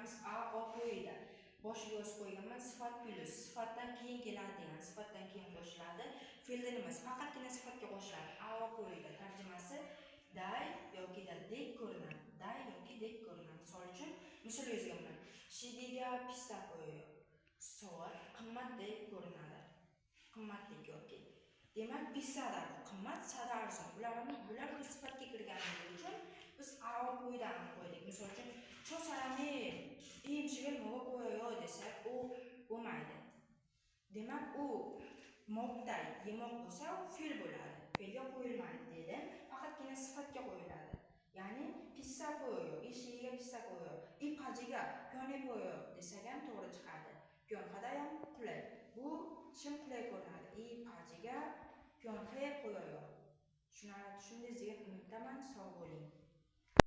Qaraymiz, a qo'ydi. Boshiga o'z qo'yganman, sifat plus. Sifatdan keyin keladigan, sifatdan keyin qo'shiladi. Fe'lda nima? Faqatgina sifatga qo'shiladi. A qo'ydi. Tarjimasi day yoki dek ko'rinadi. Day yoki dek ko'rinadi. Misol uchun, misol yozganman. Shidiga pissa qo'yiyor. Soat qimmatdek ko'rinadi. Qimmatdek yoki. Demak, pissada qimmat, sada arzon. Bular sifatga kirganligi uchun biz a qo'ydan qo'ydik. Misol uchun, "Cho sarami imchivel mo'ga qo'yoyor" desak, u bo'lmaydi. Demak, u mobday yemoq bo'lsa, u fe'l bo'ladi. Fe'lga qo'yilmaydi dedi. Faqatgina sifatga qo'yiladi. Ya'ni pissa qo'yoyor, eshigiga pissa qo'yoyor, ipajiga piyone qo'yoyor desak ham to'g'ri chiqadi. Piyonxada ham qulay. Bu shim qulay ko'rinadi. Ipajiga piyonxa qo'yoyor. Tushundingiz degan umiddaman. Sog' bo'ling.